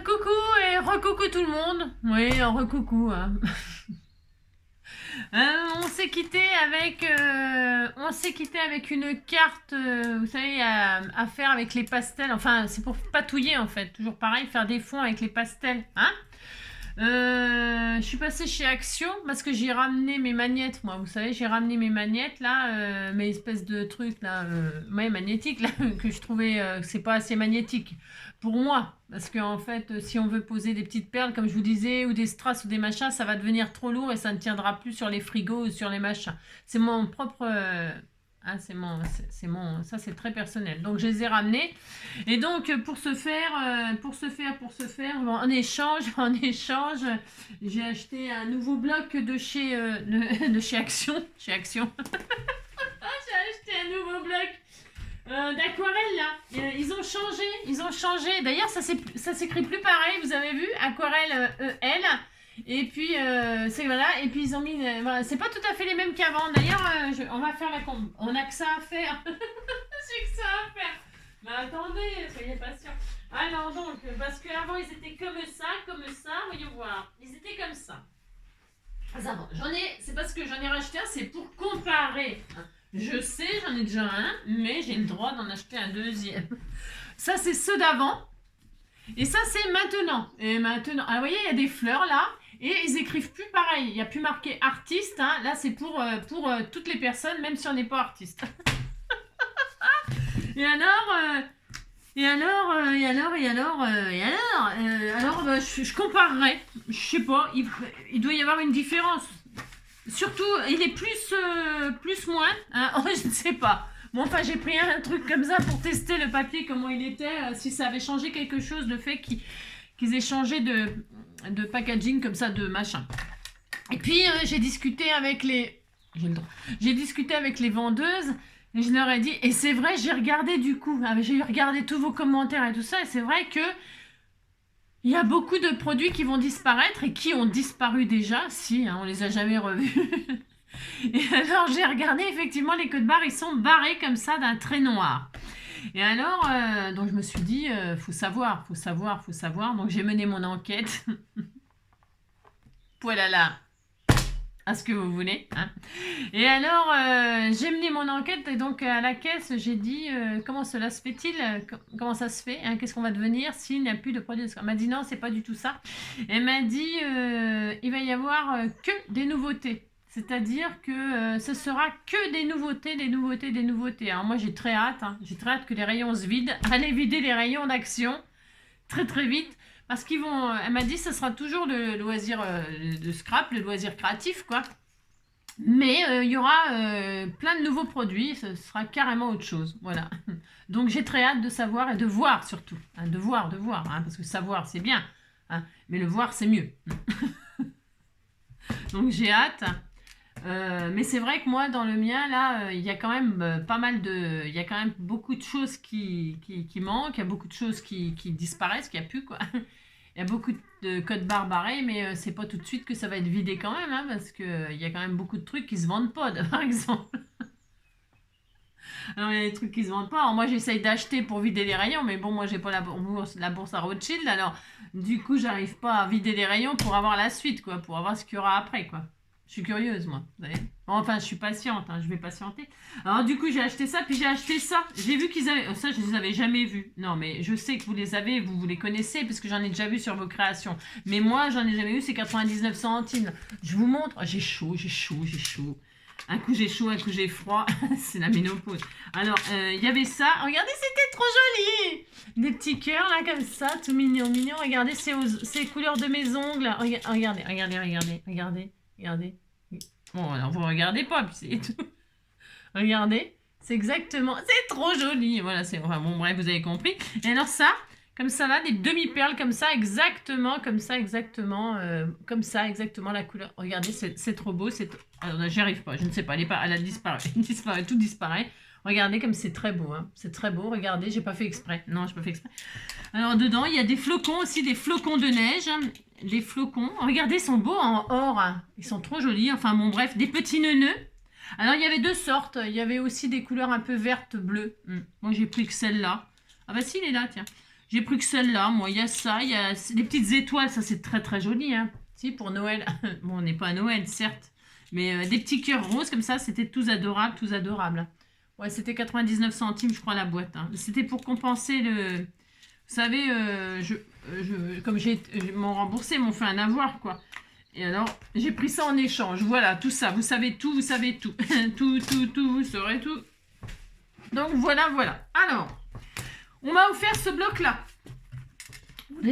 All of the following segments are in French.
Coucou et recoucou tout le monde. Oui, recoucou. Hein. On s'est quitté avec une carte, vous savez, à faire avec les pastels. Enfin, c'est pour patouiller en fait. Toujours pareil, faire des fonds avec les pastels. Hein. Je suis passée chez Action parce que j'ai ramené mes magnettes. Moi, vous savez, j'ai ramené mes magnettes là, mes espèces de trucs là, ouais, magnétiques là, que je trouvais que c'est pas assez magnétique pour moi. Parce qu'en fait, si on veut poser des petites perles, comme je vous disais, ou des strass ou des machins, ça va devenir trop lourd et ça ne tiendra plus sur les frigos ou sur les machins. C'est mon propre. Hein, ça c'est très personnel. Donc je les ai ramenés. Et donc pour ce faire, en échange, j'ai acheté un nouveau bloc de chez Action. Chez Action. J'ai acheté un nouveau bloc d'aquarelle là. Ils ont changé. D'ailleurs, ça s'écrit plus pareil. Vous avez vu, aquarelle EL. Et puis c'est voilà. Et puis ils ont mis. Voilà, c'est pas tout à fait les mêmes qu'avant. D'ailleurs, on va faire la combe. On a que ça à faire. J'ai que ça à faire. Mais attendez, soyez patients. Alors donc, parce qu'avant ils étaient comme ça. Voyons voir. Ils étaient comme ça. Avant, c'est parce que j'en ai racheté un, c'est pour comparer. Je sais, j'en ai déjà un, mais j'ai le droit d'en acheter un deuxième. Ça, c'est ceux d'avant. Et ça, c'est maintenant. Et maintenant, vous voyez, il y a des fleurs là. Et ils écrivent plus pareil. Il n'y a plus marqué artiste. Hein. Là, c'est pour toutes les personnes, même si on n'est pas artiste. Et alors, je comparerai. Je sais pas, il doit y avoir une différence. Surtout, il est plus moins. Hein. Oh, je ne sais pas. Bon, enfin, j'ai pris un truc comme ça pour tester le papier, comment il était, si ça avait changé quelque chose, le fait qu'ils aient changé de packaging comme ça, de machin. Et puis, j'ai discuté avec les vendeuses. Et je leur ai dit, et c'est vrai, j'ai regardé du coup, j'ai regardé tous vos commentaires et tout ça, et c'est vrai que il y a beaucoup de produits qui vont disparaître et qui ont disparu déjà, si, hein, on les a jamais revus. Et alors j'ai regardé, effectivement, les codes barres, ils sont barrés comme ça d'un trait noir. Et alors, donc je me suis dit, faut savoir. Donc j'ai mené mon enquête. Voilà. À ce que vous voulez. Hein. Et alors, j'ai mené mon enquête et donc à la caisse, j'ai dit comment cela se fait-il. Comment ça se fait, hein, qu'est-ce qu'on va devenir s'il n'y a plus de produits. Elle m'a dit non, c'est pas du tout ça. Elle m'a dit il va y avoir que des nouveautés. C'est-à-dire que ce sera que des nouveautés. Alors moi, j'ai très hâte. Hein. J'ai très hâte que les rayons se vident. Allez vider les rayons d'Action très très vite. Parce elle m'a dit, ce sera toujours le loisir de scrap, le loisir créatif, quoi. Mais il y aura plein de nouveaux produits, ce sera carrément autre chose, voilà. Donc j'ai très hâte de savoir et de voir surtout, hein, de voir, hein, parce que savoir c'est bien, hein, mais le voir c'est mieux. Donc j'ai hâte. Mais c'est vrai que moi, dans le mien, là, il y a quand même il y a quand même beaucoup de choses qui manquent, il y a beaucoup de choses qui disparaissent, qu'il n'y a plus, quoi. Il y a beaucoup de codes barres barrés, mais c'est pas tout de suite que ça va être vidé quand même, hein, parce qu'il y a quand même beaucoup de trucs qui se vendent pas, par exemple. Alors, il y a des trucs qui se vendent pas. Alors, moi, j'essaye d'acheter pour vider les rayons, mais bon, moi, j'ai pas la bourse à Rothschild, alors, du coup, j'arrive pas à vider les rayons pour avoir la suite, quoi, pour avoir ce qu'il y aura après, quoi. Je suis curieuse, moi. Vous savez. Enfin, je suis patiente. Hein, je vais patienter. Alors, du coup, j'ai acheté ça. Puis, j'ai acheté ça. J'ai vu qu'ils avaient... Ça, je les avais jamais vus. Non, mais je sais que vous les avez. Vous les connaissez parce que j'en ai déjà vu sur vos créations. Mais moi, j'en ai jamais vu. C'est 99 centimes. Je vous montre. J'ai chaud. Un coup, j'ai chaud. Un coup, j'ai froid. C'est la ménopause. Alors, il y avait ça. Regardez, c'était trop joli. Des petits cœurs, là, comme ça. Tout mignon. Regardez, c'est couleurs de mes ongles. Regardez. Bon, alors vous regardez pas, puis c'est tout. Regardez, c'est exactement, c'est trop joli. Voilà, enfin, bon, bref, vous avez compris. Et alors ça, comme ça là, des demi-perles comme ça, exactement la couleur. Regardez, c'est trop beau. Alors, j'y arrive pas, je ne sais pas, elle a disparu, tout disparaît. Regardez comme c'est très beau, hein. C'est très beau, regardez, j'ai pas fait exprès. Non, j'ai pas fait exprès. Alors dedans, il y a des flocons aussi, des flocons de neige. Les flocons, regardez, ils sont beaux en or. Hein. Ils sont trop jolis. Enfin bon, bref, des petits neuneux. Alors il y avait deux sortes. Il y avait aussi des couleurs un peu vertes, bleues. Moi j'ai pris que celle-là. Ah bah si, il est là, tiens. J'ai pris que celle-là, moi. Il y a ça, il y a les petites étoiles. Ça, c'est très, très joli, hein. Si, pour Noël. Bon, on n'est pas à Noël, certes. Mais des petits cœurs roses comme ça, c'était tous adorables, tous adorables. Ouais, c'était 99 centimes, je crois, la boîte. Hein. C'était pour compenser le... Vous savez, comme ils m'ont remboursé, ils m'ont fait un avoir, quoi. Et alors, j'ai pris ça en échange. Voilà, tout ça. Vous savez tout, vous savez tout. tout, vous saurez tout. Donc, voilà. Alors, on m'a offert ce bloc-là.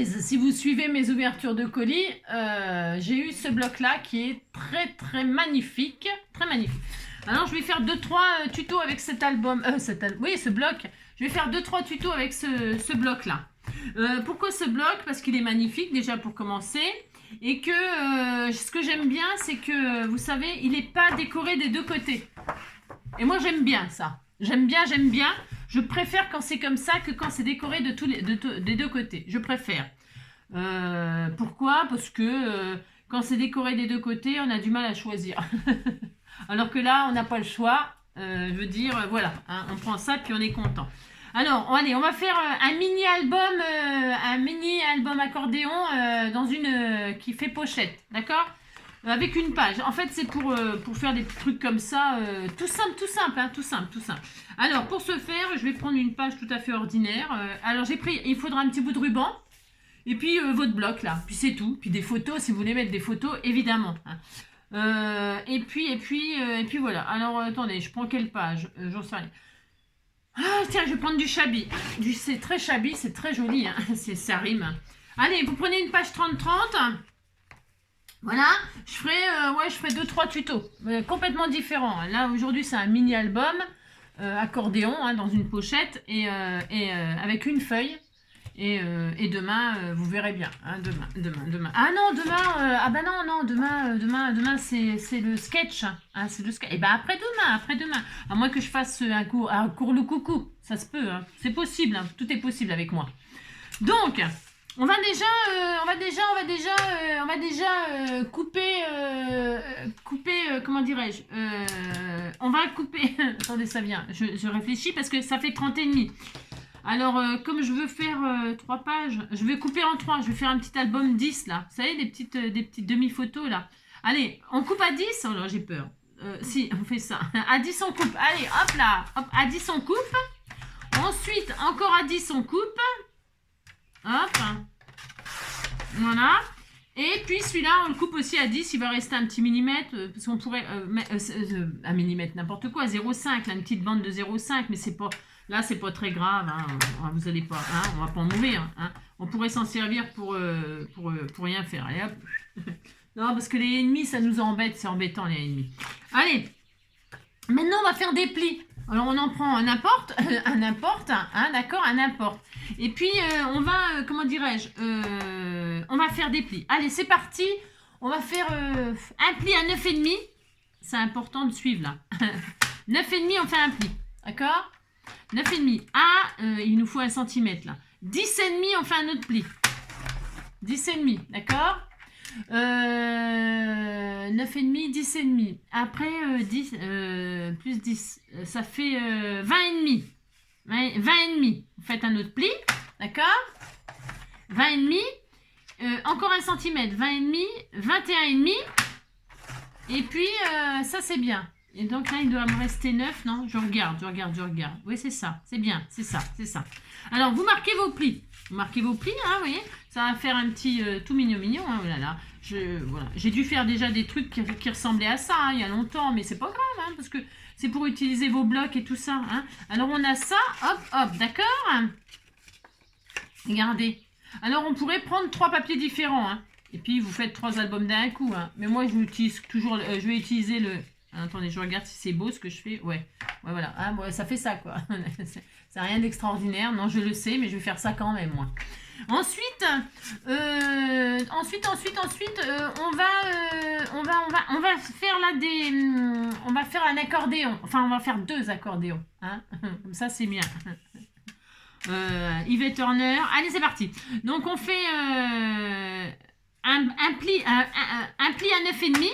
Si vous suivez mes ouvertures de colis, j'ai eu ce bloc-là qui est très, très magnifique. Très magnifique. Alors, je vais faire 2-3 tutos avec cet album. Oui, ce bloc. Je vais faire 2-3 tutos avec ce bloc-là. Pourquoi ce bloc? Parce qu'il est magnifique, déjà pour commencer. Et que ce que j'aime bien, c'est que, vous savez, il n'est pas décoré des deux côtés. Et moi, j'aime bien ça. J'aime bien. Je préfère quand c'est comme ça que quand c'est décoré des deux côtés. Je préfère. Pourquoi? Parce que quand c'est décoré des deux côtés, on a du mal à choisir. Alors que là, on n'a pas le choix. Je veux dire, voilà, hein, on prend ça puis on est content. Alors, allez, on va faire un mini-album accordéon dans une qui fait pochette, d'accord? Avec une page. En fait, c'est pour faire des trucs comme ça, tout simple, hein, tout simple. Alors, pour ce faire, je vais prendre une page tout à fait ordinaire. Alors, j'ai pris, il faudra un petit bout de ruban. Et puis, votre bloc, là. Puis, c'est tout. Puis, des photos, si vous voulez mettre des photos, évidemment. Hein. Et puis, voilà. Alors, attendez, je prends quelle page? J'en sais rien. Ah, tiens, je vais prendre du shabby. C'est très shabby, c'est très joli. Hein. Ça rime. Allez, vous prenez une page 30-30. Voilà, je ferai 2-3 tutos complètement différents. Là, aujourd'hui, c'est un mini-album accordéon hein, dans une pochette et avec une feuille. Et demain, vous verrez bien. Hein, demain. Ah non, demain, c'est le sketch. Hein, c'est le sketch. Et ben après-demain. À moins que je fasse un cours le coucou. Ça se peut. Hein. C'est possible. Hein. Tout est possible avec moi. Donc... On va déjà couper, comment dirais-je, on va couper, attendez ça vient, je réfléchis parce que ça fait 30 et demi. Alors, comme je veux faire 3 pages, je vais couper en 3, je vais faire un petit album 10 là, vous savez, des petites demi-photos là. Allez, on coupe à 10, oh là j'ai peur, si, on fait ça, à 10 on coupe, allez hop là, hop, à 10 on coupe, ensuite encore à 10 on coupe. Hop. Voilà. Et puis celui-là, on le coupe aussi à 10. Il va rester un petit millimètre. Parce qu'on pourrait... un millimètre, n'importe quoi. 0,5. Là, une petite bande de 0,5. Mais c'est pas... Là, c'est pas très grave. Hein. Vous allez pas... Hein, on va pas en mourir. Hein. On pourrait s'en servir pour rien faire. Allez, hop. Non, parce que les ennemis, ça nous embête. C'est embêtant, les ennemis. Allez. Maintenant, on va faire des plis. Alors, on en prend un n'importe, hein, d'accord, un n'importe. Et puis, on va, comment dirais-je, on va faire des plis. Allez, c'est parti. On va faire un pli à 9,5. C'est important de suivre, là. 9,5, on fait un pli, d'accord? 9,5. Ah, il nous faut 1 centimètre, là. 10,5, on fait un autre pli. 10,5, d'accord? 9,5, 10,5. Après, 10, plus 10, ça fait 20,5. 20,5. Vous faites un autre pli, d'accord? 20,5. Encore 1 centimètre. 20,5, 21,5. Et puis, ça, c'est bien. Et donc là, il doit me rester 9, non? Je regarde. Oui, c'est ça. C'est bien, c'est ça. Alors, vous marquez vos plis. Hein, vous voyez? Ça va faire un petit tout mignon. Hein, oh là là. Voilà. J'ai dû faire déjà des trucs qui ressemblaient à ça hein, il y a longtemps, mais c'est pas grave, hein, parce que c'est pour utiliser vos blocs et tout ça. Hein. Alors, on a ça, hop, d'accord? Regardez. Alors, on pourrait prendre 3 papiers différents. Hein, et puis, vous faites 3 albums d'un coup. Hein. Mais moi, je vais utiliser le... Attendez, je regarde si c'est beau ce que je fais. Ouais, voilà. Ah, bon, ça fait ça, quoi. C'est rien d'extraordinaire. Non, je le sais, mais je vais faire ça quand même, moi. Ensuite, on va faire là on va faire un accordéon. Enfin, on va faire 2 accordéons. Hein. Comme ça, c'est bien. Yvette Turner. Allez, c'est parti. Donc, on fait un pli à 9,5.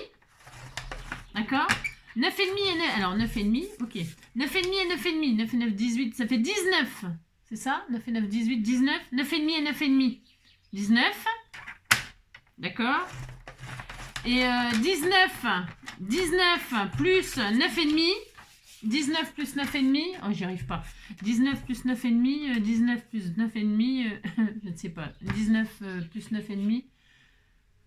D'accord? 9,5 et 9. Alors, 9,5, ok. 9,5 et 9,5. 9 et 9, 18. Ça fait 19. C'est ça? 9 et 9, 18, 19. 9 et demi et 9 et demi. 19. D'accord? Et 19 plus 9 et demi. 19 plus 9 et demi. Oh, j'y arrive pas. 19 plus 9 et demi. 19 plus 9 et demi. Je ne sais pas. 19 plus 9 et demi.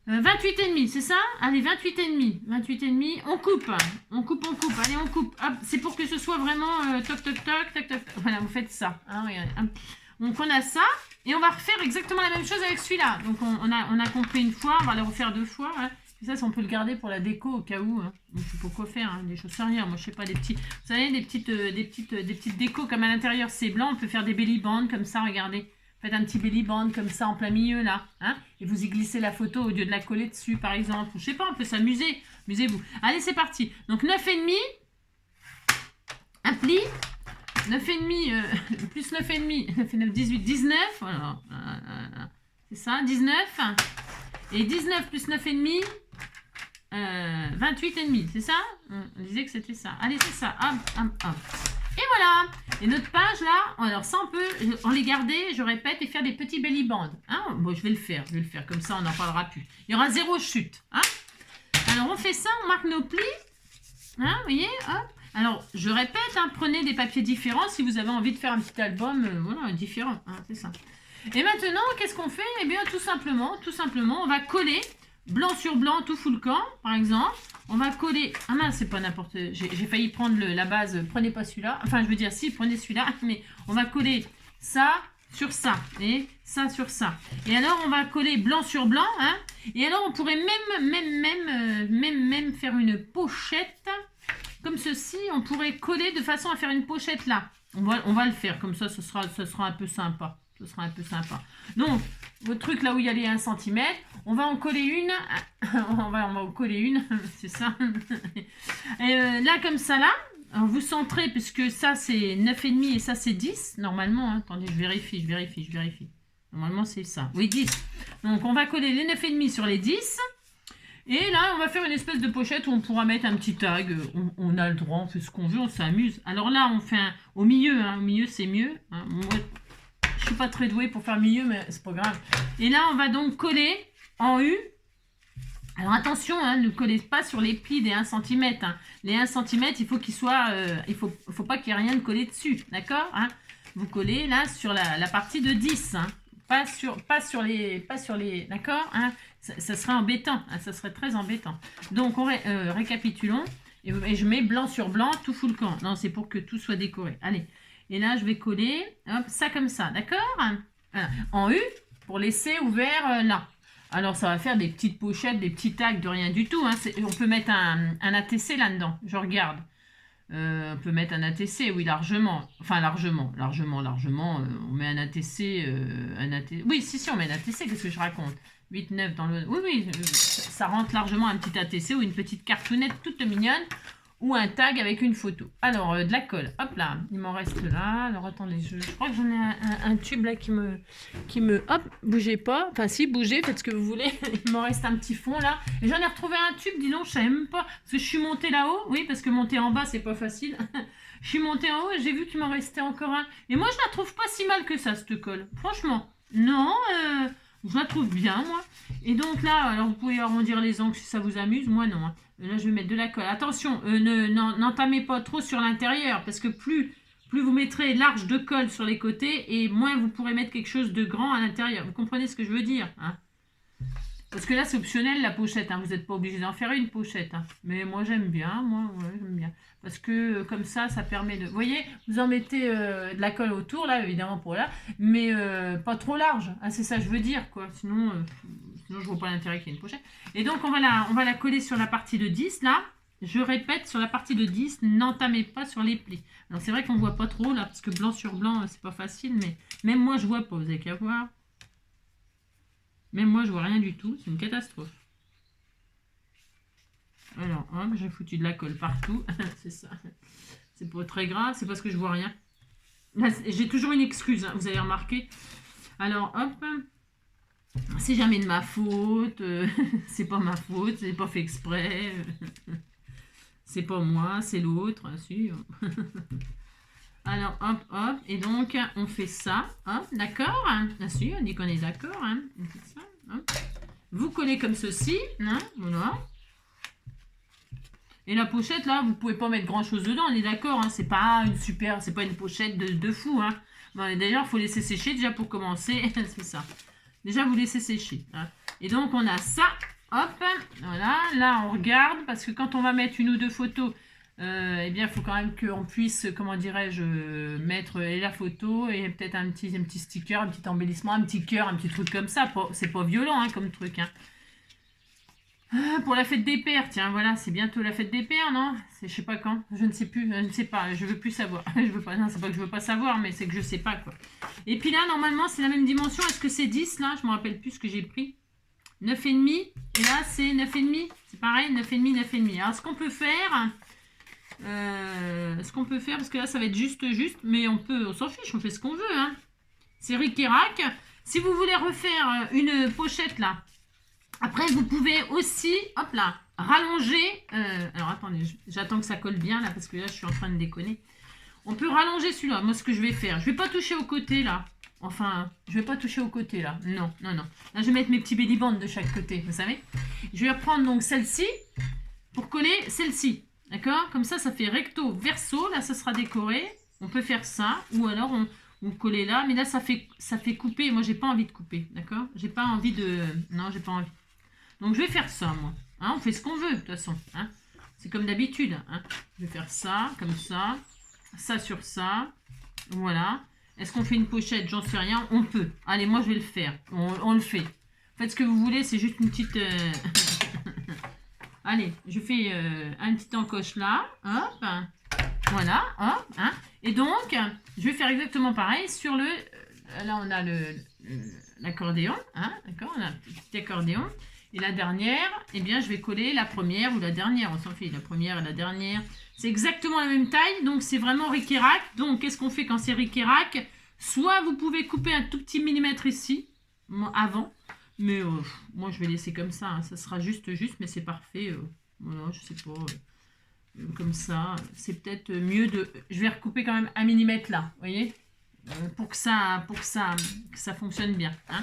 28 et demi, c'est ça? Allez, 28 et demi. 28 et demi. On coupe. On coupe. Allez, on coupe. Hop, c'est pour que ce soit vraiment toc, toc, toc, toc, toc. Voilà, vous faites ça. Hein, regardez. Donc, on a ça. Et on va refaire exactement la même chose avec celui-là. Donc, on a compris une fois. On va le refaire 2 fois. Hein. Et ça, on peut le garder pour la déco au cas où. Hein. Je sais pas quoi faire. Hein. Des choses sans rien. Moi, je sais pas, des petits... Vous savez, des petites décos comme à l'intérieur, c'est blanc. On peut faire des belly bands comme ça, regardez. Faites un petit belly band comme ça en plein milieu là, hein, et vous y glissez la photo au lieu de la coller dessus par exemple. Je sais pas, on peut s'amuser. Amusez-vous. Allez, c'est parti. Donc 9,5, un pli. 9,5 plus 9,5, 9 et 9, 18, 19. Voilà. C'est ça, 19. Et 19 plus 9,5, 28,5. C'est ça? On disait que c'était ça. Allez, c'est ça. Hop. Et voilà. Et notre page là, alors ça on les garder, je répète, et faire des petits belly bands. Hein, bon, je vais le faire, comme ça on n'en parlera plus. Il y aura 0 chute. Hein. Alors on fait ça, on marque nos plis. Hein, vous voyez, hop. Alors je répète, hein, prenez des papiers différents si vous avez envie de faire un petit album voilà, différent. Hein, c'est ça. Et maintenant, qu'est-ce qu'on fait? Eh bien tout simplement, on va coller blanc sur blanc, tout full camp, par exemple. On va coller... Ah mince, c'est pas n'importe... J'ai failli prendre la base. Prenez pas celui-là. Enfin, je veux dire, si, prenez celui-là. Mais on va coller ça sur ça. Et ça sur ça. Et alors, on va coller blanc sur blanc. Hein. Et alors, on pourrait même faire une pochette. Comme ceci, on pourrait coller de façon à faire une pochette là. On va le faire. Comme ça, ce sera un peu sympa. Ce sera un peu sympa. Donc, votre truc là où il y a les 1 cm, on va en coller une. on va en coller une, c'est ça. Et là, comme ça, là, vous centrez, puisque ça, c'est 9,5 et ça, c'est 10. Normalement, hein, attendez, je vérifie. Normalement, c'est ça. Oui, 10. Donc, on va coller les 9,5 sur les 10. Et là, on va faire une espèce de pochette où on pourra mettre un petit tag. On a le droit, on fait ce qu'on veut, on s'amuse. Alors là, on fait au milieu. Hein, au milieu, c'est mieux. Hein, je suis pas très douée pour faire milieu, mais c'est pas grave. Et là, on va donc coller en U. Alors attention, hein, ne collez pas sur les plis des 1 cm. Hein. Les 1 cm, il faut qu'il soit... il faut pas qu'il y ait rien de collé dessus. D'accord, hein. Vous collez là sur la partie de 10. Hein. Pas sur les... D'accord, hein. Ça serait embêtant. Hein, ça serait très embêtant. Donc, récapitulons. Et je mets blanc sur blanc, tout full camp. Non, c'est pour que tout soit décoré. Allez. Et là, je vais coller, hop, ça comme ça, d'accord? Voilà. En U, pour laisser ouvert là. Alors, ça va faire des petites pochettes, des petits tags de rien du tout. Hein. On peut mettre un ATC là-dedans, je regarde. On peut mettre un ATC, oui, largement. Enfin, largement. On met un ATC, Oui, si, on met un ATC, qu'est-ce que je raconte? 8, 9 dans le... Oui, ça rentre largement un petit ATC ou une petite cartonnette toute mignonne. Ou un tag avec une photo. Alors, de la colle. Hop là, il m'en reste là. Alors, attendez, je crois que j'en ai un tube là qui me... Hop, bougez pas. Enfin, si, bougez, faites ce que vous voulez. Il m'en reste un petit fond là. Et j'en ai retrouvé un tube, dis donc, je savais même pas. Parce que je suis montée là-haut. Oui, parce que monter en bas, c'est pas facile. Je suis montée en haut et j'ai vu qu'il m'en restait encore un. Et moi, je la trouve pas si mal que ça, cette colle. Franchement. Non, je la trouve bien, moi. Et donc là, alors vous pouvez arrondir les angles si ça vous amuse. Moi, non. Hein. Là, je vais mettre de la colle. Attention, n'entamez pas trop sur l'intérieur, parce que plus vous mettrez large de colle sur les côtés, et moins vous pourrez mettre quelque chose de grand à l'intérieur. Vous comprenez ce que je veux dire, hein? Parce que là, c'est optionnel, la pochette. Hein. Vous n'êtes pas obligé d'en faire une pochette. Hein. Mais moi, j'aime bien. J'aime bien. Parce que comme ça permet de... Vous voyez, vous en mettez de la colle autour, là, évidemment, pour là. Mais pas trop large. Hein, c'est ça que je veux dire, quoi. Sinon, je vois pas l'intérêt qu'il y ait une pochette. Et donc, on va la coller sur la partie de 10, là. Je répète, sur la partie de 10, n'entamez pas sur les plis. Alors, c'est vrai qu'on voit pas trop, là, parce que blanc sur blanc, c'est pas facile. Mais même moi, je vois pas. Vous avez qu'à voir. Même moi, je vois rien du tout. C'est une catastrophe. Alors, hop, j'ai foutu de la colle partout. C'est ça. C'est pas très grave. C'est parce que je vois rien. J'ai toujours une excuse, hein, vous avez remarqué. Alors, hop. C'est jamais de ma faute. C'est pas ma faute. C'est pas fait exprès. C'est pas moi, c'est l'autre. Si. Alors, hop, hop. Et donc, on fait ça. Hop, d'accord. Ah si, on dit qu'on est d'accord. Hein. On fait ça. Hop. Vous collez comme ceci. Hein, voilà. Et la pochette, là, vous pouvez pas mettre grand-chose dedans. On est d'accord. Hein. C'est pas une super... C'est pas une pochette de fou. Hein. Bon, d'ailleurs, il faut laisser sécher déjà pour commencer. C'est ça. Déjà, vous laissez sécher. Hein. Et donc, on a ça. Hop. Voilà. Là, on regarde. Parce que quand on va mettre une ou deux photos... eh bien, il faut quand même qu'on puisse, comment dirais-je, mettre la photo et peut-être un petit sticker, un petit embellissement, un petit cœur, un petit truc comme ça. C'est pas violent hein, comme truc. Hein. Pour la fête des pères, tiens, voilà, c'est bientôt la fête des pères, non? C'est je sais pas quand, je ne sais plus, je ne sais pas, je veux plus savoir. Je veux pas, non, c'est pas que je veux pas savoir, mais c'est que je sais pas quoi. Et puis là, normalement, c'est la même dimension. Est-ce que c'est 10 là? Je me rappelle plus ce que j'ai pris. 9,5. Et là, c'est 9,5. C'est pareil, 9,5, 9,5. Alors, ce qu'on peut faire... parce que là ça va être juste, mais on s'en fiche, on fait ce qu'on veut. Hein. C'est ric et rac. Si vous voulez refaire une pochette là, après vous pouvez aussi, hop là, rallonger. Alors attendez, j'attends que ça colle bien là parce que là je suis en train de déconner. On peut rallonger celui-là. Moi ce que je vais faire, je vais pas toucher au côté là. Enfin, je vais pas toucher au côté là. Non, non, non. Là je vais mettre mes petits belly bands de chaque côté, vous savez. Je vais reprendre donc celle-ci pour coller celle-ci. D'accord? Comme ça fait recto, verso. Là, ça sera décoré. On peut faire ça. Ou alors, on coller là. Mais là, ça fait couper. Moi, j'ai pas envie de couper. D'accord? J'ai pas envie de... Non, j'ai pas envie. Donc, je vais faire ça, moi. Hein, on fait ce qu'on veut, de toute façon. Hein? C'est comme d'habitude. Hein? Je vais faire ça, comme ça. Ça sur ça. Voilà. Est-ce qu'on fait une pochette? J'en sais rien. On peut. Allez, moi, je vais le faire. On le fait. Faites ce que vous voulez. C'est juste une petite... Allez, je fais un petit encoche là, hop, voilà, hop, hein. Et donc, je vais faire exactement pareil sur le, là on a l'accordéon, hein, d'accord, on a un petit accordéon, et la dernière, eh bien je vais coller la première ou la dernière, on s'en fiche, la première et la dernière, c'est exactement la même taille, donc c'est vraiment ric et rac. Donc qu'est-ce qu'on fait quand c'est ric et rac? Soit vous pouvez couper un tout petit millimètre ici, avant, mais moi, je vais laisser comme ça. Hein. Ça sera juste, mais c'est parfait. Voilà, je sais pas. Comme ça. C'est peut-être mieux de... Je vais recouper quand même 1 millimètre là. Vous voyez pour que ça fonctionne bien. Hein.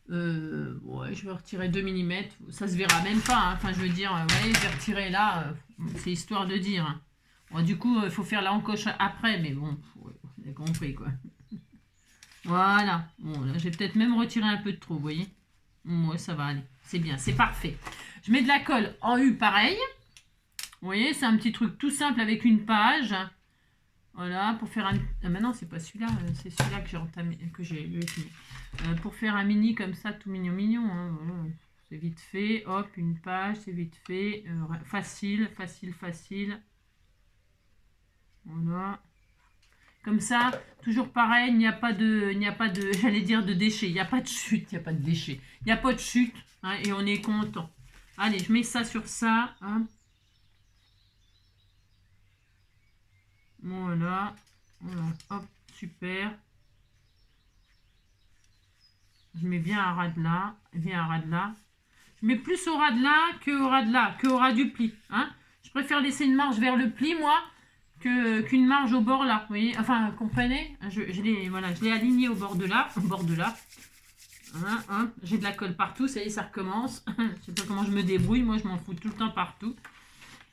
Ouais, je vais retirer 2 mm. Ça se verra même pas. Hein. Enfin, je veux dire, vous voyez, je vais retirer là. C'est histoire de dire. Hein. Bon, du coup, il faut faire la encoche après. Mais bon, vous avez compris quoi. Voilà. Bon, là, j'ai peut-être même retiré un peu de trop, vous voyez. Ouais, ça va aller. C'est bien, c'est parfait. Je mets de la colle en U, pareil. Vous voyez, c'est un petit truc tout simple avec une page. Voilà, pour faire un... Ah, maintenant, c'est pas celui-là. C'est celui-là que j'ai entamé, que j'ai fini. Pour faire un mini comme ça, tout mignon, mignon. Hein, voilà. C'est vite fait. Hop, une page, c'est vite fait. Facile, facile, facile. Voilà. Comme ça, toujours pareil, il n'y a pas de, j'allais dire de déchets, il n'y a pas de chute, il n'y a pas de déchets, il n'y a pas de chute, hein, et on est content. Allez, je mets ça sur ça, hein. Voilà, voilà, hop, super. Je mets bien un ras de là, bien un ras de là. Je mets plus au ras de là que au ras de là, que au ras du pli, hein. Je préfère laisser une marge vers le pli, moi, qu'une marge au bord là, vous voyez, enfin, comprenez, je l'ai aligné au bord de là, Hein, hein. J'ai de la colle partout, ça y est, ça recommence. Je sais pas comment je me débrouille, moi je m'en fous tout le temps partout.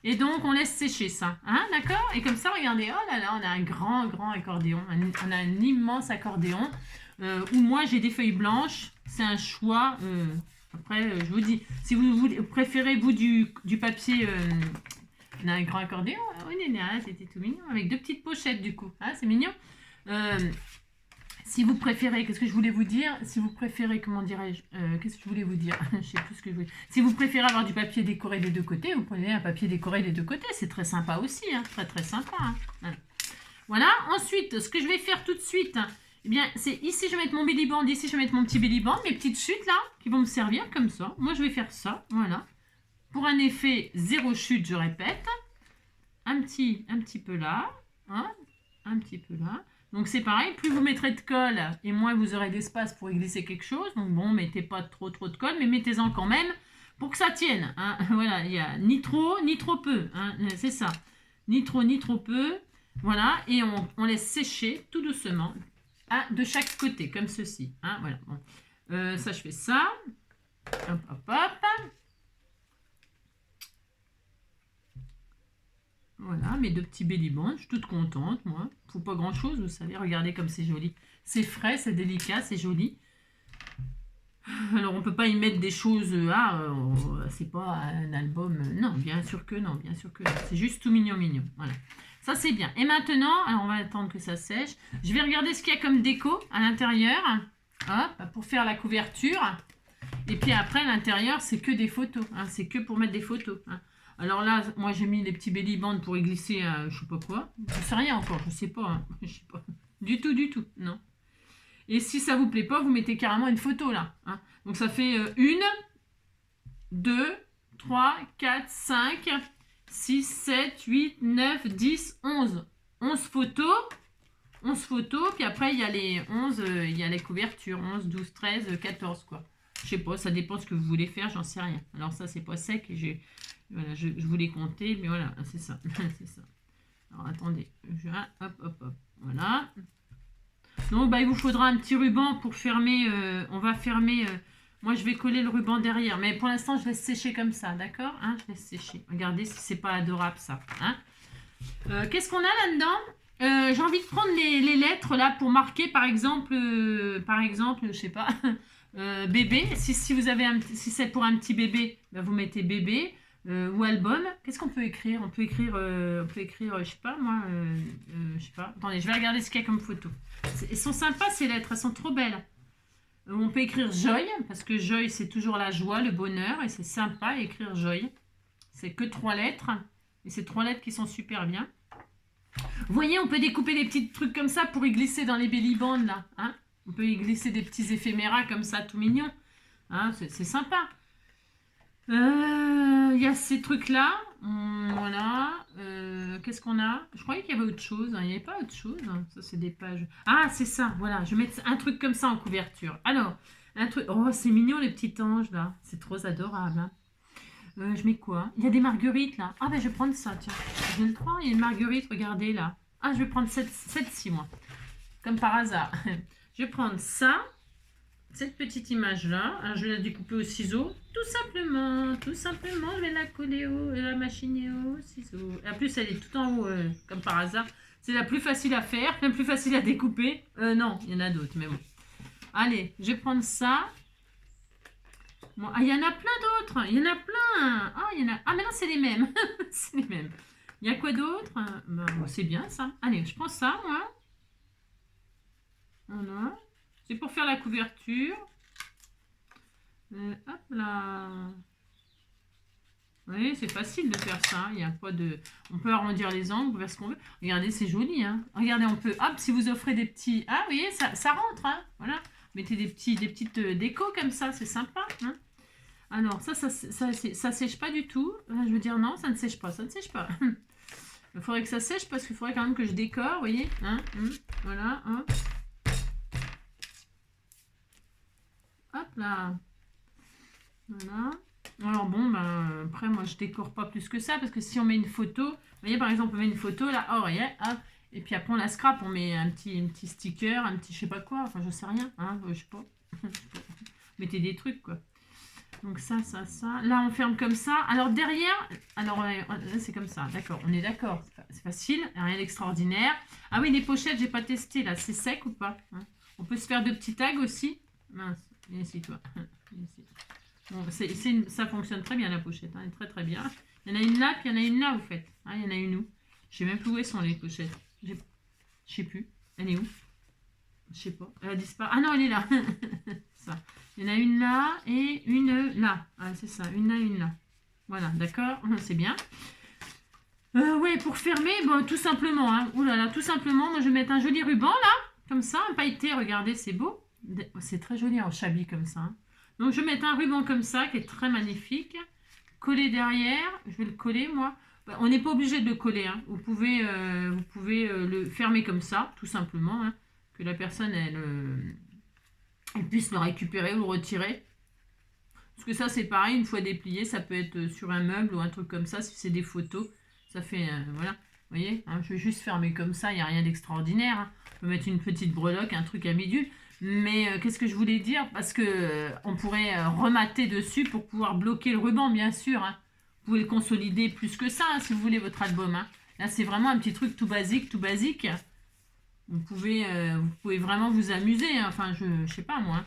Et donc on laisse sécher ça, hein, d'accord? Et comme ça, regardez, oh là là, on a un grand accordéon, on a un immense accordéon, où moi j'ai des feuilles blanches, c'est un choix, après je vous dis, si vous préférez vous du papier... On a un grand accordéon, c'était tout mignon, avec 2 petites pochettes du coup, hein, c'est mignon. Si vous préférez, qu'est-ce que je voulais vous dire? Si vous préférez, comment dirais-je, qu'est-ce que je voulais vous dire? Je sais plus ce que je voulais. Si vous préférez avoir du papier décoré des deux côtés, vous prenez un papier décoré des deux côtés, c'est très sympa aussi, hein, très sympa. Hein. Voilà, ensuite, ce que je vais faire tout de suite, eh bien, c'est ici je vais mettre mon belly band, ici je vais mettre mon petit belly band, mes petites chutes là, qui vont me servir comme ça. Moi je vais faire ça, voilà. Pour un effet 0 chute, je répète, un petit peu là, hein, un petit peu là. Donc c'est pareil, plus vous mettrez de colle et moins vous aurez d'espace pour y glisser quelque chose. Donc bon, mettez pas trop de colle, mais mettez-en quand même pour que ça tienne. Hein. Voilà, il y a ni trop peu, hein, c'est ça. Ni trop peu. Voilà, et on laisse sécher tout doucement, hein, de chaque côté, comme ceci. Hein, voilà. Bon. Ça, je fais ça. Hop, hop, hop. Voilà, mes 2 petits belly bands. Je suis toute contente, moi. Faut pas grand-chose, vous savez. Regardez comme c'est joli. C'est frais, c'est délicat, c'est joli. Alors, on peut pas y mettre des choses... c'est pas un album... Non, bien sûr que non, bien sûr que non. C'est juste tout mignon, mignon. Voilà. Ça, c'est bien. Et maintenant, alors on va attendre que ça sèche. Je vais regarder ce qu'il y a comme déco à l'intérieur. Pour faire la couverture. Et puis après, à l'intérieur, c'est que des photos. Hein, c'est que pour mettre des photos. Hein. Alors là, moi, j'ai mis les petits belly bands pour y glisser, je sais pas quoi. Je sais rien encore, je sais pas. Hein. Je sais pas. Du tout, non. Et si ça vous plaît pas, vous mettez carrément une photo là. Hein. Donc ça fait 1, 2, 3, 4, 5, 6, 7, 8, 9, 10, 11. 11 photos. 11 photos. Puis après, il y a les 11, il y a les couvertures. 11, 12, 13, 14 quoi. Je sais pas, ça dépend ce que vous voulez faire, j'en sais rien. Alors ça, c'est pas sec. Et voilà, je voulais compter, mais voilà, c'est ça. C'est ça. Alors attendez. Hop, hop, hop. Voilà. Donc, bah, il vous faudra un petit ruban pour fermer. On va fermer. Moi, je vais coller le ruban derrière. Mais pour l'instant, je laisse sécher comme ça, d'accord, hein? Je laisse sécher. Regardez si c'est pas adorable, ça. Hein, qu'est-ce qu'on a là-dedans? J'ai envie de prendre les lettres, là, pour marquer, par exemple, je sais pas, bébé. Si vous avez si c'est pour un petit bébé, bah, vous mettez bébé. Ou album. Qu'est-ce qu'on peut écrire? On peut écrire, je sais pas, moi, je sais pas. Attendez, je vais regarder ce qu'il y a comme photo. Elles sont sympas, ces lettres, elles sont trop belles. On peut écrire joy, parce que joy, c'est toujours la joie, le bonheur, et c'est sympa écrire joy. C'est que 3 lettres, et c'est 3 lettres qui sont super bien. Vous voyez, on peut découper des petits trucs comme ça pour y glisser dans les belly bands, là. Hein, on peut y glisser des petits éphéméras comme ça, tout mignons. Hein, c'est sympa. Il y a ces trucs-là. Voilà. Qu'est-ce qu'on a? Je croyais qu'il y avait autre chose. Hein. Il n'y avait pas autre chose. Ça, c'est des pages. Ah, c'est ça. Voilà. Je vais mettre un truc comme ça en couverture. Alors, un truc. Oh, c'est mignon, les petits anges, là. C'est trop adorable. Hein. Je mets quoi? Il y a des marguerites, là. Ah, ben, je vais prendre ça, tiens. Je le prends. Il y a une marguerite, regardez, là. Ah, je vais prendre cette-ci, moi. Comme par hasard. Je vais prendre ça. Cette petite image-là, je vais la découper au ciseau, tout simplement, je vais la coller la machiner au ciseau. Et en plus, elle est tout en haut, comme par hasard. C'est la plus facile à faire, la plus facile à découper. Non, il y en a d'autres, mais bon. Allez, je vais prendre ça. Bon, il y en a plein d'autres, il y en a plein. Ah, mais non, c'est les mêmes. C'est les mêmes. Il y a quoi d'autre? Ben, c'est bien ça. Allez, je prends ça, moi. Voilà. C'est pour faire la couverture. Hop là. Vous voyez, c'est facile de faire ça. Il y a pas de... On peut arrondir les angles, on peut faire ce qu'on veut. Regardez, c'est joli. Hein. Regardez, on peut... Hop, si vous offrez des petits... Ah, vous voyez, ça rentre. Hein. Voilà. Mettez des petites décos comme ça, c'est sympa. Hein. Alors, ça sèche pas du tout. Je veux dire, non, ça ne sèche pas. Ça ne sèche pas. Il faudrait que ça sèche parce qu'il faudrait quand même que je décore, vous voyez. Hein. Voilà, hop. Hop là. Voilà. Alors bon, ben, après moi je décore pas plus que ça parce que si on met une photo, vous voyez par exemple on met une photo là, oh yeah, hop, et puis après on la scrape, on met un petit sticker, un petit je sais pas quoi, enfin je sais rien, hein, je sais pas. Mettez des trucs quoi. Donc ça. Là on ferme comme ça. Alors derrière, alors là c'est comme ça, d'accord, on est d'accord, c'est facile, rien d'extraordinaire. Ah oui, les pochettes j'ai pas testé là, c'est sec ou pas, hein. On peut se faire de petits tags aussi. Mince, viens ici toi. Viens ici. Bon, ça fonctionne très bien la pochette, hein, très très bien. Il y en a une là, puis il y en a une là, vous faites. Ah, il y en a une où? Je sais même plus où elles sont les pochettes. Je sais plus. Elle est où? Je sais pas. Elle a disparu. Ah non, elle est là. Ça. Il y en a une là et une là. Ah, c'est ça. Une là, une là. Voilà, d'accord. C'est bien. Ouais, pour fermer, bon, tout simplement. Hein. Ouh là là, tout simplement. Moi, je vais mettre un joli ruban là. Comme ça, un pailleté. Regardez, c'est beau. C'est très joli en chablis comme ça. Hein. Donc, je vais mettre un ruban comme ça, qui est très magnifique. Coller derrière. Je vais le coller, moi. On n'est pas obligé de le coller. Hein. Vous pouvez le fermer comme ça, tout simplement. Hein. Que la personne, elle puisse le récupérer ou le retirer. Parce que ça, c'est pareil. Une fois déplié, ça peut être sur un meuble ou un truc comme ça. Si c'est des photos, ça fait... voilà. voyez, hein, je vais juste fermer comme ça, il n'y a rien d'extraordinaire. Hein. Je peux mettre une petite breloque, un truc à bidule. Mais qu'est-ce que je voulais dire? Parce que on pourrait remater dessus pour pouvoir bloquer le ruban, bien sûr. Hein. Vous pouvez le consolider plus que ça, hein, si vous voulez, votre album. Hein. Là, c'est vraiment un petit truc tout basique, tout basique. Vous pouvez vraiment vous amuser. Hein. Enfin, je sais pas, moi. Hein.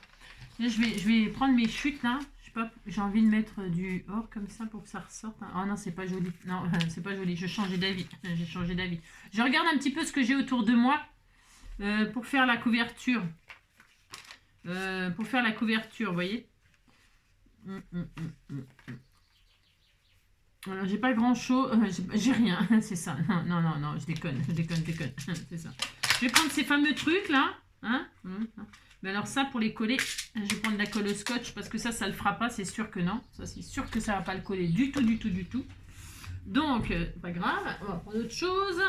Là, je vais prendre mes chutes, là. Je sais pas, j'ai envie de mettre du or comme ça pour que ça ressorte. Hein. Oh non, c'est pas joli. Non, c'est pas joli. Je changeais d'avis. J'ai changé d'avis. Je regarde un petit peu ce que j'ai autour de moi pour faire la couverture. Pour faire la couverture, vous voyez. Alors, j'ai pas grand chose, j'ai rien, c'est ça. Non, je déconne. C'est ça. Je vais prendre ces fameux trucs là. Hein. Mais alors, ça pour les coller, je vais prendre de la colle au scotch parce que ça le fera pas, c'est sûr que non. Ça, c'est sûr que ça va pas le coller du tout. Donc, pas grave, on va prendre autre chose.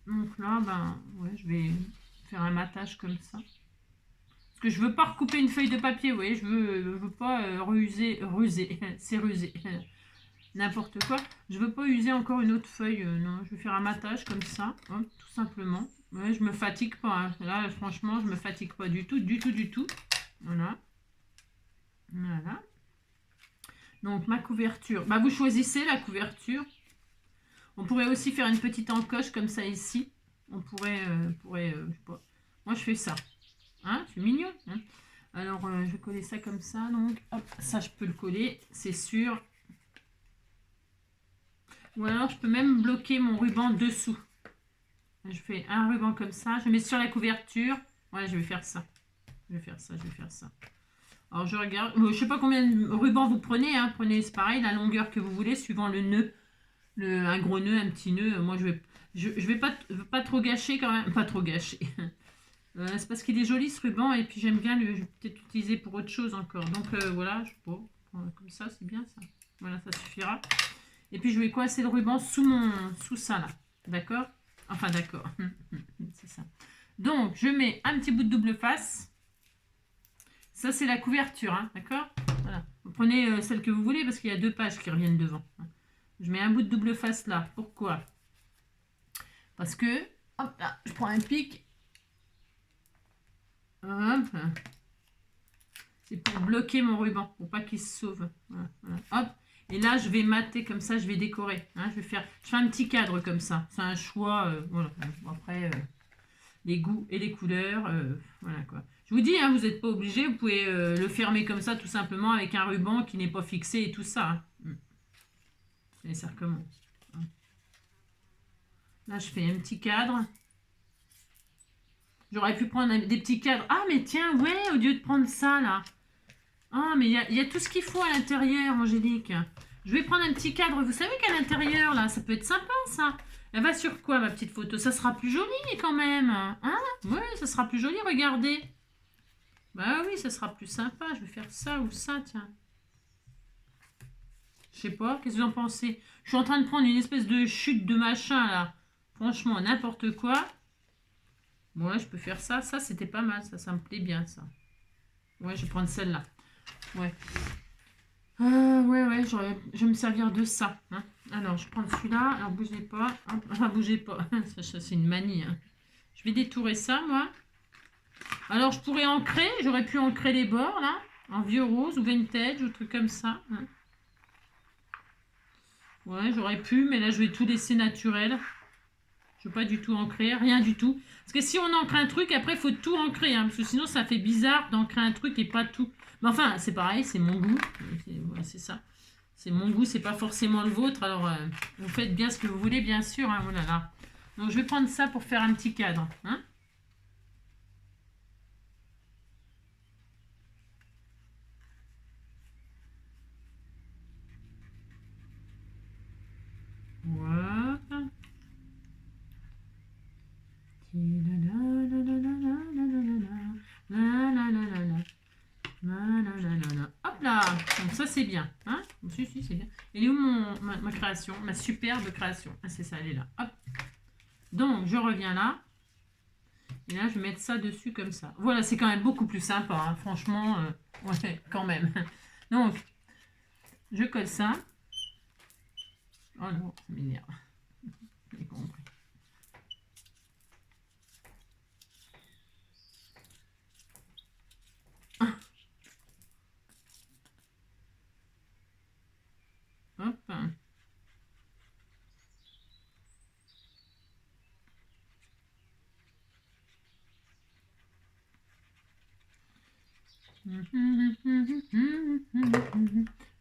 Donc là, ben, ouais, je vais faire un matage comme ça. Que je veux pas recouper une feuille de papier, vous voyez, je veux pas ruser, c'est rusé, n'importe quoi. Je veux pas user encore une autre feuille, non, je vais faire un matage comme ça, hop, tout simplement. Ouais, je me fatigue pas, hein. Là, franchement, je me fatigue pas du tout. Voilà. Donc, ma couverture, bah, vous choisissez la couverture. On pourrait aussi faire une petite encoche comme ça ici. On pourrait je sais pas. Moi, je fais ça. Hein, c'est mignon. Hein. Alors, je vais coller ça comme ça. Donc, hop, ça, je peux le coller, c'est sûr. Ou alors, je peux même bloquer mon ruban dessous. Je fais un ruban comme ça. Je mets sur la couverture. Ouais, je vais faire ça. Alors, je regarde. Je sais pas combien de rubans vous prenez. Hein. Prenez, c'est pareil, la longueur que vous voulez, suivant le nœud. Un gros nœud, un petit nœud. Moi, je vais pas trop gâcher quand même. Pas trop gâcher. C'est parce qu'il est joli ce ruban et puis j'aime bien le peut-être l'utiliser pour autre chose encore. Donc voilà, je peux comme ça, c'est bien ça. Voilà, ça suffira. Et puis je vais coincer le ruban sous ça là. D'accord? Enfin d'accord. C'est ça. Donc je mets un petit bout de double face. Ça c'est la couverture, hein, d'accord? Voilà. Vous prenez celle que vous voulez parce qu'il y a 2 pages qui reviennent devant. Je mets un bout de double face là. Pourquoi? Parce que hop là, je prends un pic. Hop. C'est pour bloquer mon ruban, pour pas qu'il se sauve. Voilà. Hop. Et là, je vais mater comme ça, je vais décorer. Hein, je fais un petit cadre comme ça. C'est un choix. Voilà. Après, les goûts et les couleurs. Voilà quoi. Je vous dis, hein, vous n'êtes pas obligé. Vous pouvez le fermer comme ça, tout simplement, avec un ruban qui n'est pas fixé et tout ça. Hein. Et ça recommence. Là, je fais un petit cadre. J'aurais pu prendre des petits cadres. Ah, mais tiens, ouais, au lieu de prendre ça, là. Ah, mais il y a tout ce qu'il faut à l'intérieur, Angélique. Je vais prendre un petit cadre. Vous savez qu'à l'intérieur, là, ça peut être sympa, ça. Elle va sur quoi, ma petite photo? Ça sera plus joli, quand même. Hein? Oui, ça sera plus joli, regardez. Bah oui, ça sera plus sympa. Je vais faire ça ou ça, tiens. Je sais pas, qu'est-ce que vous en pensez? Je suis en train de prendre une espèce de chute de machin, là. Franchement, n'importe quoi. Ouais, je peux faire ça. Ça, c'était pas mal. Ça me plaît bien, ça. Ouais, je vais prendre celle-là. Ouais. Ouais, je vais me servir de ça. Hein. Alors, je prends celui-là. Alors, bougez pas. Enfin, bougez pas. Ça c'est une manie. Hein. Je vais détourer ça, moi. Alors, je pourrais ancrer. J'aurais pu ancrer les bords, là. En vieux rose ou vintage ou truc comme ça. Hein. Ouais, j'aurais pu. Mais là, je vais tout laisser naturel. Je ne veux pas du tout ancrer, rien du tout. Parce que si on ancre un truc, après, il faut tout ancrer. Hein, parce que sinon, ça fait bizarre d'ancrer un truc et pas tout. Mais enfin, c'est pareil, c'est mon goût. C'est ça. C'est mon goût, c'est pas forcément le vôtre. Alors, vous faites bien ce que vous voulez, bien sûr. Hein, voilà, là. Donc, je vais prendre ça pour faire un petit cadre. Hein. Voilà. Hop là. Donc ça c'est bien. Hein, si, c'est bien. Elle est où ma création? Ma superbe création. Ah, c'est ça, elle est là. Hop. Donc je reviens là. Et là je vais mettre ça dessus comme ça. Voilà, c'est quand même beaucoup plus sympa. Hein. Franchement, ouais, quand même. Donc, je colle ça. Oh non, ça m'énerve. J'ai compris.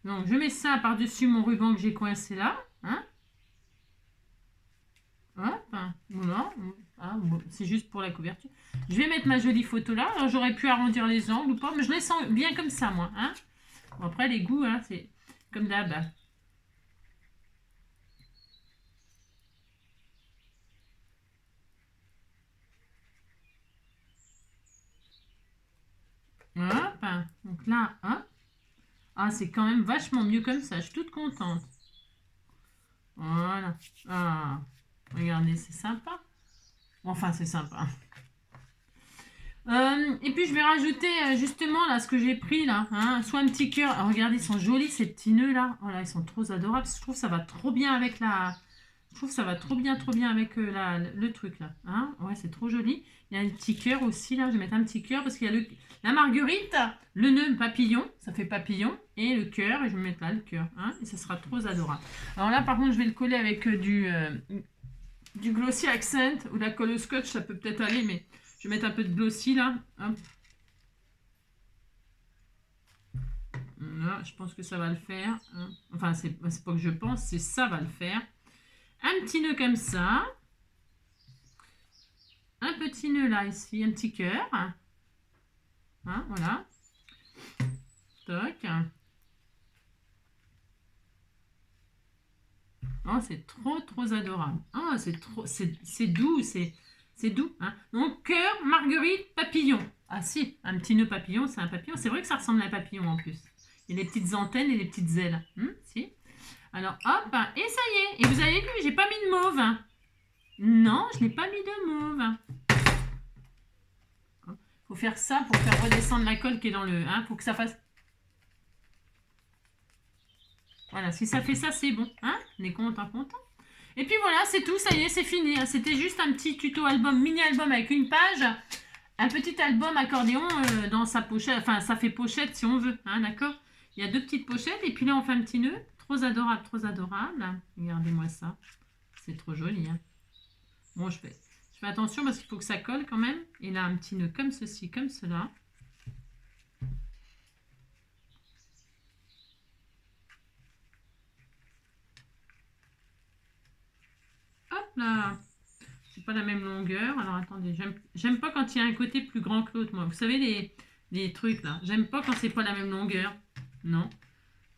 Donc, je mets ça par-dessus mon ruban que j'ai coincé là. Hein. Hop, voilà. Ah, bon, c'est juste pour la couverture. Je vais mettre ma jolie photo là. Alors, j'aurais pu arrondir les angles ou pas, mais je les sens bien comme ça, moi. Hein. Bon, après, les goûts, hein, c'est comme d'hab. Hop, donc là, hop. Ah, c'est quand même vachement mieux comme ça. Je suis toute contente. Voilà. Ah, regardez, c'est sympa. Enfin, c'est sympa. Et puis, je vais rajouter justement là ce que j'ai pris là. Hein, soit un petit cœur. Ah, regardez, ils sont jolis ces petits nœuds là. Oh là, ils sont trop adorables. Je trouve que ça va trop bien avec la... Je trouve que ça va trop bien avec le truc là. Hein, ouais, c'est trop joli. Il y a un petit cœur aussi là. Je vais mettre un petit cœur parce qu'il y a la marguerite, le nœud papillon. Ça fait papillon. Et le cœur. Et je vais mettre là le cœur. Hein, et ça sera trop adorable. Alors là, par contre, je vais le coller avec du Glossy Accent ou la colle au scotch. Ça peut peut-être aller, mais... Je vais mettre un peu de glossy là. Hop. Là, je pense que ça va le faire. Enfin, c'est pas que je pense, c'est ça va le faire. Un petit nœud comme ça. Un petit nœud là, ici. Un petit cœur. Hein, voilà. Toc. Oh, c'est trop adorable. Oh, c'est doux, c'est doux. Hein. Donc, cœur, marguerite, papillon. Ah si, un petit nœud papillon, c'est un papillon. C'est vrai que ça ressemble à un papillon en plus. Il y a les petites antennes et les petites ailes. Si. Alors, hop, et ça y est. Et vous avez vu, j'ai pas mis de mauve. Non, je n'ai pas mis de mauve. Il faut faire ça pour faire redescendre la colle qui est dans le... Hein, pour que ça fasse... Voilà, si ça fait ça, c'est bon. Hein, on est content. Et puis voilà, c'est tout, ça y est, c'est fini. C'était juste un petit tuto album, mini-album avec une page. Un petit album accordéon dans sa pochette. Enfin, ça fait pochette si on veut, hein, d'accord. Il y a deux petites pochettes et puis là, on fait un petit nœud. Trop adorable. Regardez-moi ça. C'est trop joli. Hein. Bon, je fais attention parce qu'il faut que ça colle quand même. Et là, un petit nœud comme ceci, comme cela. Hop là. C'est pas la même longueur. Alors attendez, j'aime pas quand il y a un côté plus grand que l'autre, moi. Vous savez, les trucs là. J'aime pas quand c'est pas la même longueur. Non.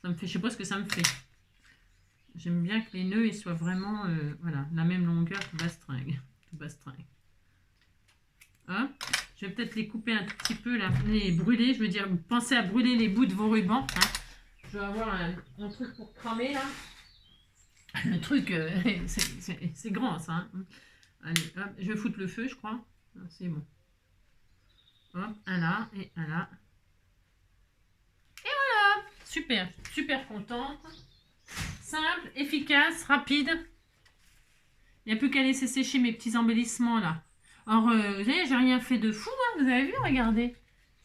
Ça me fait, je sais pas ce que ça me fait. J'aime bien que les nœuds ils soient vraiment voilà, la même longueur que bastringue. Hop. Je vais peut-être les couper un tout petit peu là, les brûler. Je veux dire, pensez à brûler les bouts de vos rubans. Hein. Je vais avoir un truc pour cramer là. Le truc, c'est grand ça. Hein. Allez, hop, je vais foutre le feu, je crois. C'est bon. Hop, un là et un là. Et voilà, super contente. Simple, efficace, rapide. Il n'y a plus qu'à laisser sécher mes petits embellissements là. Alors, vous voyez, j'ai rien fait de fou, hein, vous avez vu, regardez.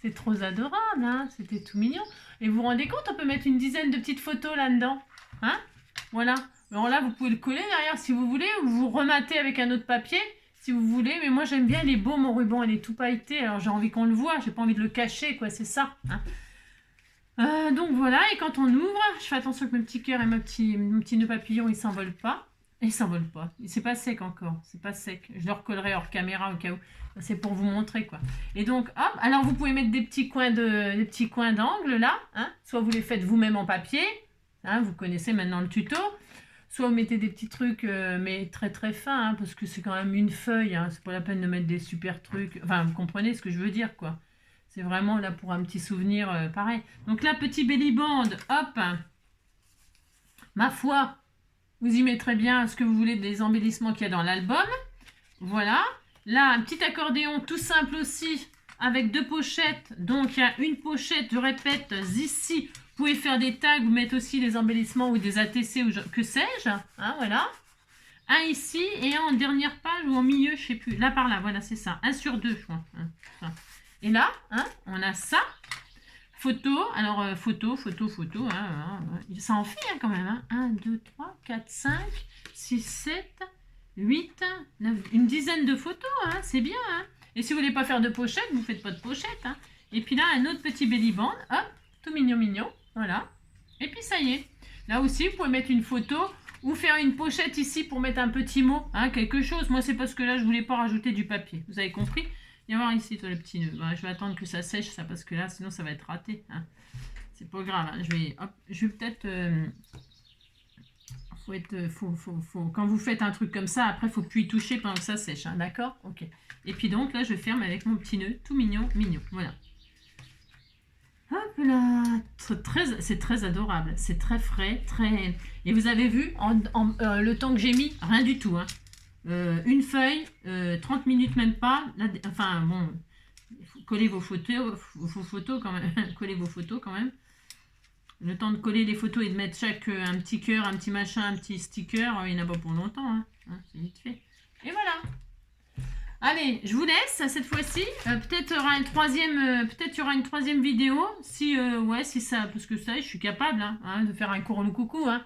C'est trop adorable, hein, c'était tout mignon. Et vous vous rendez compte, on peut mettre une dizaine de petites photos là-dedans. Hein, voilà. Alors là, vous pouvez le coller derrière si vous voulez, ou vous rematez avec un autre papier si vous voulez. Mais moi, j'aime bien, il est beau, mon ruban, il est tout pailleté. Alors, j'ai envie qu'on le voit, j'ai pas envie de le cacher, quoi, c'est ça. Hein. Donc voilà, et quand on ouvre, je fais attention que mon petit cœur et mon petit nœud papillon, ils s'envolent pas. Ils s'envolent pas. C'est pas sec encore, c'est pas sec. Je le recollerai hors caméra au cas où. C'est pour vous montrer, quoi. Et donc, hop, alors vous pouvez mettre des petits coins d'angle, là. Hein. Soit vous les faites vous-même en papier. Hein, vous connaissez maintenant le tuto. Soit vous mettez des petits trucs, mais très fins, hein, parce que c'est quand même une feuille. Hein, c'est pas la peine de mettre des super trucs. Enfin, vous comprenez ce que je veux dire, quoi. C'est vraiment là pour un petit souvenir pareil. Donc là, petit belly band, hop. Ma foi, vous y mettrez bien ce que vous voulez des embellissements qu'il y a dans l'album. Voilà. Là, un petit accordéon tout simple aussi, avec deux pochettes. Donc, il y a une pochette, je répète, ici. Vous pouvez faire des tags, vous mettre aussi des embellissements ou des ATC ou que sais-je. Hein, voilà. Un ici et un en dernière page ou en milieu, je sais plus. Là par là, voilà, c'est ça. 1 sur 2, je crois. Hein, et là, hein, on a ça. Photo. Alors, photo. Hein, ça en fait hein, quand même. Hein. 1, 2, 3, 4, 5, 6, 7, 8, 9. Une dizaine de photos. Hein, c'est bien. Hein. Et si vous voulez pas faire de pochette, vous faites pas de pochette. Hein. Et puis là, un autre petit belly band. Hop, tout mignon, mignon. Voilà. Et puis ça y est. Là aussi, vous pouvez mettre une photo ou faire une pochette ici pour mettre un petit mot, hein, quelque chose. Moi, c'est parce que là, je voulais pas rajouter du papier. Vous avez compris? Viens voir ici, toi, le petit nœud. Voilà, je vais attendre que ça sèche, ça, parce que là, sinon, ça va être raté. Hein. C'est pas grave. Hein. Je vais peut-être... quand vous faites un truc comme ça, après, il faut plus y toucher pendant que ça sèche. Hein, d'accord? Ok. Et puis donc, là, je ferme avec mon petit nœud, tout mignon, mignon. Voilà. Hop là, c'est très adorable, c'est très frais, très... Et vous avez vu, le temps que j'ai mis, rien du tout. Hein. Une feuille, 30 minutes même pas. Là, enfin bon, collez vos photos quand même. Collez vos photos quand même. Le temps de coller les photos et de mettre un petit cœur, un petit machin, un petit sticker, il n'y en a pas pour longtemps. Hein. C'est vite fait. Et voilà. Allez, je vous laisse cette fois-ci. Peut-être il y aura une troisième vidéo. Si ça, parce que ça, je suis capable de faire un cours le coucou. Hein,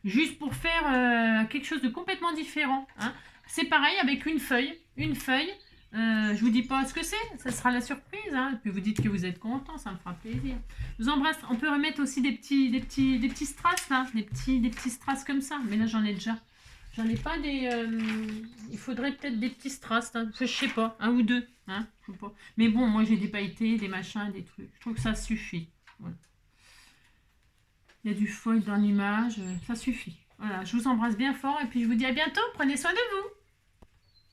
juste pour faire quelque chose de complètement différent. Hein. C'est pareil avec une feuille. Je vous dis pas ce que c'est. Ça sera la surprise. Hein. Et puis vous dites que vous êtes content, ça me fera plaisir. Je vous embrasse. On peut remettre aussi des petits strass là, des petits strass comme ça. Mais là j'en ai déjà. J'en ai pas des... il faudrait peut-être des petits strass, hein. Je sais pas, un ou deux. Hein, je sais pas. Mais bon, moi j'ai des pailletés, des machins, des trucs. Je trouve que ça suffit. Voilà. Il y a du foil dans l'image, ça suffit. Voilà, je vous embrasse bien fort et puis je vous dis à bientôt. Prenez soin de vous.